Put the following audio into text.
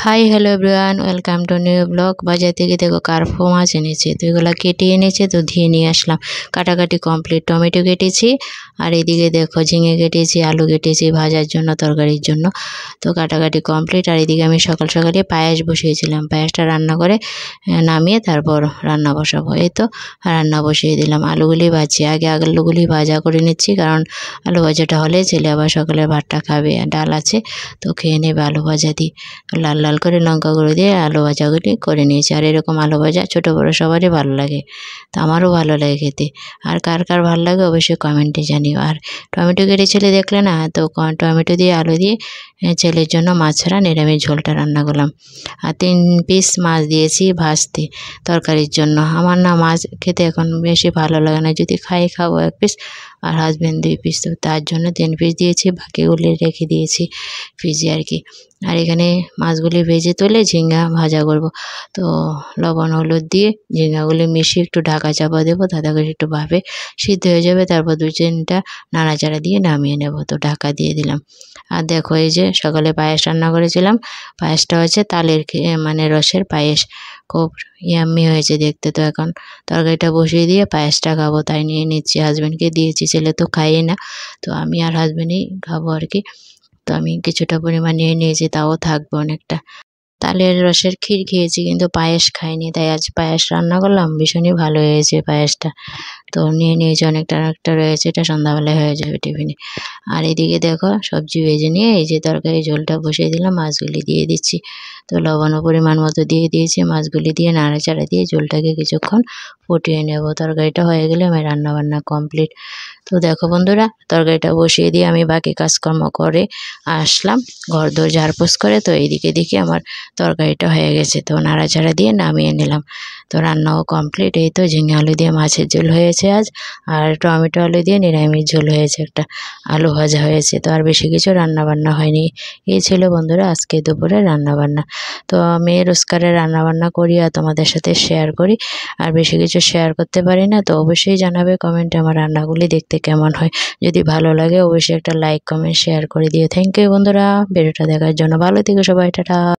Hi hello everyone, welcome to new blog. বাজার থেকে দেখো কার্পো মাছ এনেছে, তো এগুলো কেটে এনেছে, তো ধুয়ে নিয়ে আসলাম। কাটাকাটি কমপ্লিট। টমেটো কেটেছি, আর এদিকে দেখো ঝিঙে কেটেছি, আলু কেটেছি ভাজার জন্য, তরকারির জন্য। তো কাটাকাটি কমপ্লিট। আর এদিকে আমি সকাল সকালে পায়েস বসিয়েছিলাম, পায়েসটা রান্না করে নামিয়ে তারপর রান্না বসাবো। এই তো রান্না বসিয়ে দিলাম। আলুগুলি ভাজি, আগে আলুগুলি ভাজা করে নিচ্ছি, কারণ আলু ভাজাটা হলে ছেলে আবার সকালে ভাতটা খাবে। ডাল আছে, তো খেয়ে নেবে আলু ভাজা দিয়ে। লাল লাল করে লঙ্কা গুঁড়ো দিয়ে আলু ভাজাগুলি করে নিয়েছি। আর এরকম আলু ভাজা ছোটো বড়ো সবারই ভালো লাগে, তো আমারও ভালো লাগে খেতে। আর কার কার ভালো লাগে অবশ্যই কমেন্টে জানিও। আর টমেটো কেটে ছেলে দেখলে না, তো টমেটো দিয়ে আলু দিয়ে ছেলের জন্য মাছ ছাড়া নিরামিষ ঝোলটা রান্না করলাম। আর 3 পিস মাছ দিয়েছি ভাজতে তরকারির জন্য। আমার না মাছ খেতে এখন বেশি ভালো লাগে না, যদি খাবো 1 পিস, আর হাজব্যান্ড 2 পিস, তো তার জন্য 3 পিস দিয়েছি, বাকিগুলি রেখে দিয়েছি ফ্রিজে আর কি। আর এখানে মাছগুলি ভেজে তুলে ঝিঙ্গা ভাজা করব। তো লবণ হলুদ দিয়ে ঝিঙ্গাগুলি মিশিয়ে একটু ঢাকা চাপা দেবো, তাতে করে একটু ভাবে সিদ্ধ হয়ে যাবে। তারপর 2-3টা নাড়াচাড়া দিয়ে নামিয়ে নেব। তো ঢাকা দিয়ে দিলাম। আর দেখো এই যে সকালে পায়েস রান্না করেছিলাম, পায়েসটা হচ্ছে তালের মানে রসের পায়েস, খুব ইয়াম্মি হয়েছে দেখতে। তো এখন তরকারিটা বসিয়ে দিয়ে পায়েসটা খাবো, তাই নিয়ে নিচ্ছি। হাজব্যান্ডকে দিয়েছি, ছেলে তো খাইয়ে না, তো আমি আর হাজব্যান্ডই খাবো আর কি। তো আমি কিছুটা পরিমাণ নিয়ে নিয়েছি, তাও থাকবে অনেকটা। তালের রসের ক্ষীর খেয়েছি, কিন্তু পায়েস খাইনি, তাই আজ পায়েস রান্না করলাম। ভীষণই ভালো হয়েছে পায়েসটা। তো নিয়ে নিয়েছি অনেকটা, অনেকটা রয়েছে, এটা সন্ধ্যাবেলায় হয়ে যাবে টিফিনে। আর এদিকে দেখো সবজি ভেজে নিয়ে এই যে তরকারি ঝোলটা বসিয়ে দিলাম, মাছগুলি দিয়ে দিচ্ছি। তো লবণও পরিমাণ মতো দিয়ে দিয়েছি, মাছগুলি দিয়ে নাড়াচাড়া দিয়ে ঝোলটাকে কিছুক্ষণ ফুটিয়ে নেব। তরকারিটা হয়ে গেলে আমার রান্নাবান্না কমপ্লিট। তো দেখো বন্ধুরা, তরকারিটা বসিয়ে দিয়ে আমি বাকি কাজকর্ম করে আসলাম, ঘরদোর ঝাড়পোছ করে। তো এইদিকে দেখি আমার তরকারিটা হয়ে গেছে, তো নাড়াচাড়া দিয়ে নামিয়ে নিলাম। তো রান্নাও কমপ্লিট। এই তো ঝিঙে আলু দিয়ে মাছের ঝোল হয়েছে আজ, আর টমেটো আলু দিয়ে নিরামিষ ঝোল হয়েছে, একটা আলু ভাজা হয়েছে। তো আর বেশি কিছু রান্না বান্না হয়নি। এই ছিল বন্ধুরা আজকে দুপুরে রান্না বান্না। তো আমি রোজকারে রান্না বান্না করি আর তোমাদের সাথে শেয়ার করি, আর বেশি কিছু শেয়ার করতে পারি না। তো অবশ্যই জানাবে কমেন্টে আমার রান্নাগুলি দেখতে কেমন হয়। যদি ভালো লাগে অবশ্যই একটা লাইক কমেন্ট শেয়ার করে দিও। থ্যাংক ইউ বন্ধুরা ভিডিওটা দেখার জন্য। ভালো থেকো সবাই, টাটা।